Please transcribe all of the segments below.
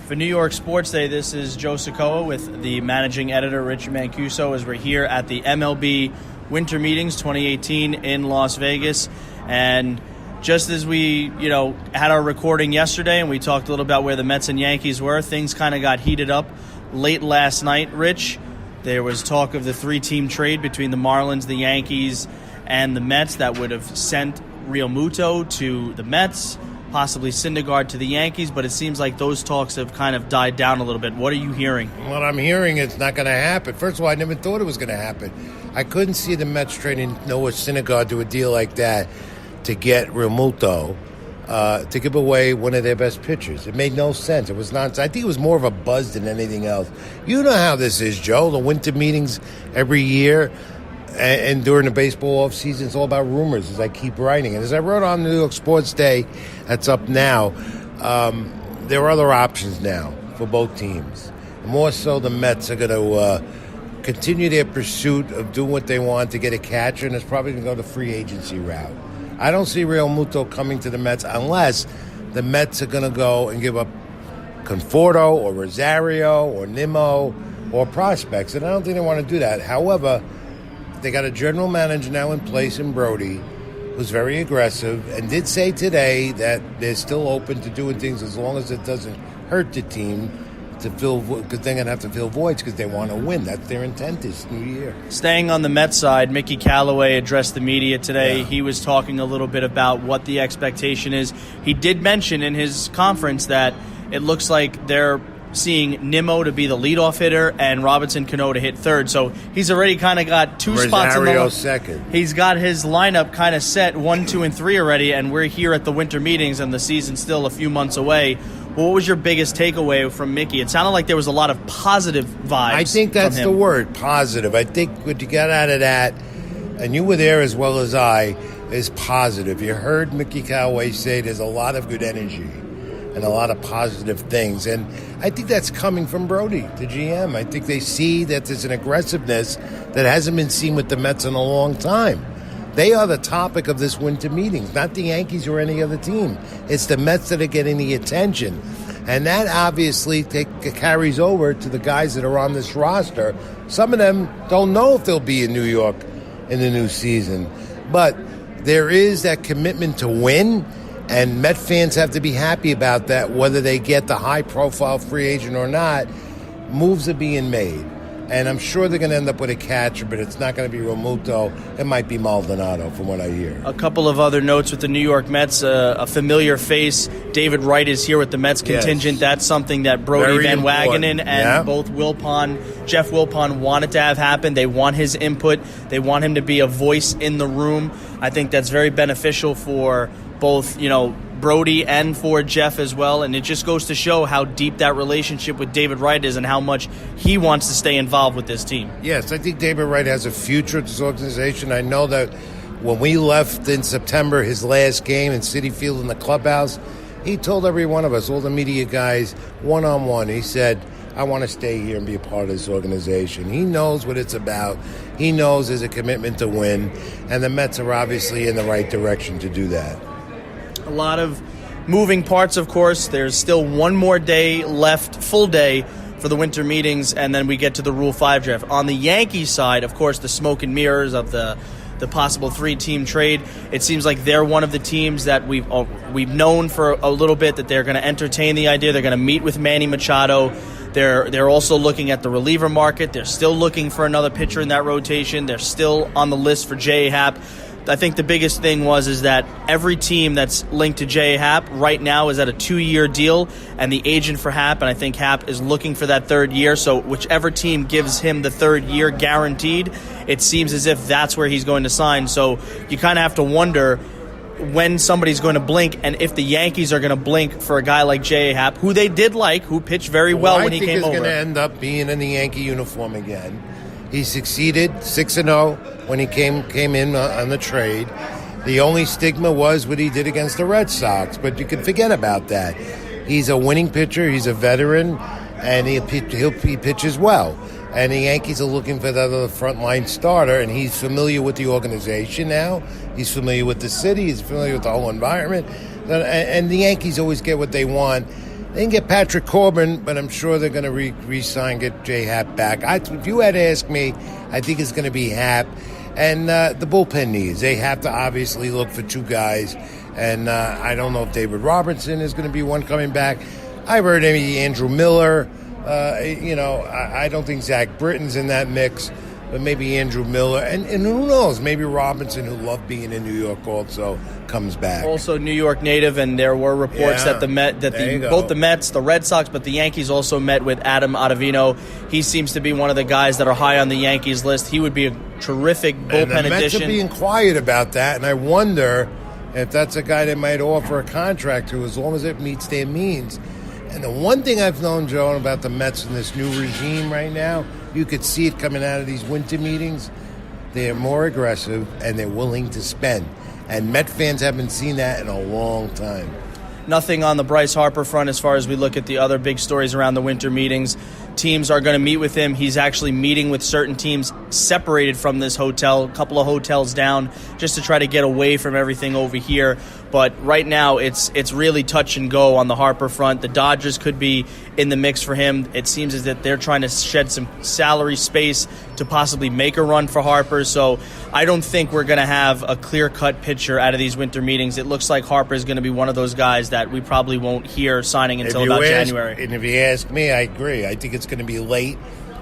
For New York Sports Day, this is Joe Soccoa with the managing editor, Richard Mancuso, as we're here at the MLB Winter Meetings 2018 in Las Vegas. And just as we, had our recording yesterday and we talked a little about where the Mets and Yankees were, things kind of got heated up late last night, Rich. There was talk of the three-team trade between the Marlins, the Yankees, and the Mets that would have sent Real Muto to the Mets, possibly Syndergaard to the Yankees, but it seems like those talks have kind of died down a little bit. What are you hearing? What I'm hearing is not going to happen. First of all, I never thought it was going to happen. I couldn't see the Mets trading Noah Syndergaard to a deal like that to get Real Muto, to give away one of their best pitchers. It made no sense. It was nonsense. I think it was more of a buzz than anything else. You know how this is, Joe. The winter meetings every year, and during the baseball offseason, it's all about rumors, as I keep writing. And as I wrote on New York Sports Day, that's up now, there are other options now for both teams. More so, the Mets are going to continue their pursuit of doing what they want to get a catcher, and it's probably going to go the free agency route. I don't see Real Muto coming to the Mets unless the Mets are going to go and give up Conforto or Rosario or Nimmo or prospects, and I don't think they want to do that. However, they got a general manager now in place in Brody who's very aggressive and did say today that they're still open to doing things as long as it doesn't hurt the team to fill, because they're going to have to fill voids because they want to win. That's their intent this new year. Staying on the Mets side, Mickey Callaway addressed the media today. Yeah. He was talking a little bit about what the expectation is. He did mention in his conference that it looks like they're seeing Nimmo to be the leadoff hitter and Robinson Cano to hit third. So he's already kind of got two spots in the second. He's got his lineup kind of set 1, 2, and 3 already, and we're here at the winter meetings and the season's still a few months away. Well, what was your biggest takeaway from Mickey? It sounded like there was a lot of positive vibes. I think that's the word, positive. I think what you got out of that, and you were there as well as I, is positive. You heard Mickey Callaway say there's a lot of good energy and a lot of positive things. And I think that's coming from Brody, the GM. I think they see that there's an aggressiveness that hasn't been seen with the Mets in a long time. They are the topic of this winter meetings, not the Yankees or any other team. It's the Mets that are getting the attention. And that obviously carries over to the guys that are on this roster. Some of them don't know if they'll be in New York in the new season. But there is that commitment to win, and Met fans have to be happy about that, whether they get the high-profile free agent or not. Moves are being made. And I'm sure they're going to end up with a catcher, but it's not going to be Real Muto. It might be Maldonado, from what I hear. A couple of other notes with the New York Mets. A familiar face, David Wright, is here with the Mets contingent. Yes. That's something that Brody Van Wagenen and both Jeff Wilpon wanted to have happen. They want his input. They want him to be a voice in the room. I think that's very beneficial for both, Brody and for Jeff as well, and it just goes to show how deep that relationship with David Wright is and how much he wants to stay involved with this team. Yes, I think David Wright has a future at this organization. I know that when we left in September, his last game in Citi Field in the clubhouse, he told every one of us, all the media guys, one-on-one, he said, I want to stay here and be a part of this organization. He knows what it's about. He knows there's a commitment to win, and the Mets are obviously in the right direction to do that. A lot of moving parts, of course. There's still one more day left, full day, for the winter meetings, and then we get to the Rule 5 draft. On the Yankees side, of course, the smoke and mirrors of the possible 3-team trade. It seems like they're one of the teams that we've known for a little bit that they're going to entertain the idea. They're going to meet with Manny Machado. They're also looking at the reliever market. They're still looking for another pitcher in that rotation. They're still on the list for J. Happ. I think the biggest thing is that every team that's linked to J. Happ right now is at a 2-year deal, and the agent for Happ, and I think Happ is looking for that 3rd year, so whichever team gives him the 3rd year guaranteed, it seems as if that's where he's going to sign. So you kind of have to wonder when somebody's going to blink, and if the Yankees are going to blink for a guy like J. Happ, who they did like, who pitched very well when he came over. I think he's going to end up being in the Yankee uniform again. He succeeded 6-0 when he came in on the trade. The only stigma was what he did against the Red Sox, but you can forget about that. He's a winning pitcher. He's a veteran, and he pitches well. And the Yankees are looking for that other frontline starter, and he's familiar with the organization now. He's familiar with the city. He's familiar with the whole environment. And the Yankees always get what they want. They didn't get Patrick Corbin, but I'm sure they're going to re-sign, get J Happ back. If you had to ask me, I think it's going to be Happ. And the bullpen needs. They have to obviously look for two guys. And I don't know if David Robertson is going to be one coming back. I've heard maybe Andrew Miller. I don't think Zach Britton's in that mix, but maybe Andrew Miller. And who knows, maybe Robinson, who loved being in New York also, comes back. Also New York native, and there were reports that both the Mets, the Red Sox, but the Yankees also met with Adam Ottavino. He seems to be one of the guys that are high on the Yankees list. He would be a terrific bullpen and the Mets addition. are being quiet about that, and I wonder if that's a guy they might offer a contract to as long as it meets their means. And the one thing I've known, Joe, about the Mets in this new regime right now, you could see it coming out of these winter meetings. They're more aggressive and they're willing to spend. And Met fans haven't seen that in a long time. Nothing on the Bryce Harper front as far as we look at the other big stories around the winter meetings. Teams are going to meet with him. He's actually meeting with certain teams separated from this hotel, a couple of hotels down, just to try to get away from everything over here. But right now, it's really touch and go on the Harper front. The Dodgers could be in the mix for him. It seems as that they're trying to shed some salary space to possibly make a run for Harper. So I don't think we're going to have a clear-cut picture out of these winter meetings. It looks like Harper is going to be one of those guys that we probably won't hear signing until about January. And if you ask me, I agree. I think it's going to be late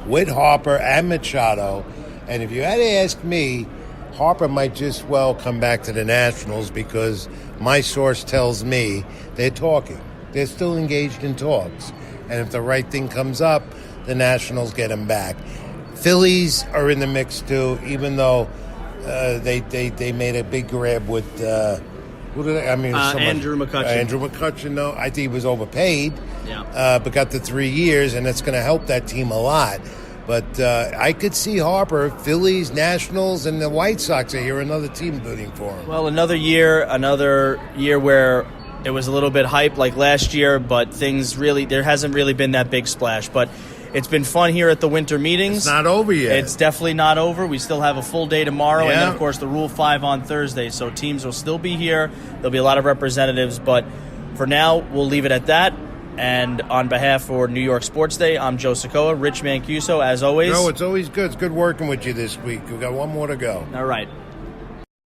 with Harper and Machado. And if you had to ask me, Harper might just well come back to the Nationals because my source tells me they're talking. They're still engaged in talks. And if the right thing comes up, the Nationals get him back. Phillies are in the mix too, even though they made a big grab with Andrew McCutchen. Andrew McCutchen, though, I think he was overpaid, yeah. But got the 3 years, and it's going to help that team a lot. But I could see Harper, Phillies, Nationals, and the White Sox are here, another team bidding for him. Well, another year where it was a little bit hype like last year, but there hasn't really been that big splash. But it's been fun here at the winter meetings. It's not over yet. It's definitely not over. We still have a full day tomorrow, yeah. And then, of course, the Rule 5 on Thursday. So teams will still be here. There'll be a lot of representatives. But for now, we'll leave it at that. And on behalf for New York Sports Day, I'm Joe Soccoa, Rich Mancuso, as always. Joe, it's always good. It's good working with you this week. We've got one more to go. All right.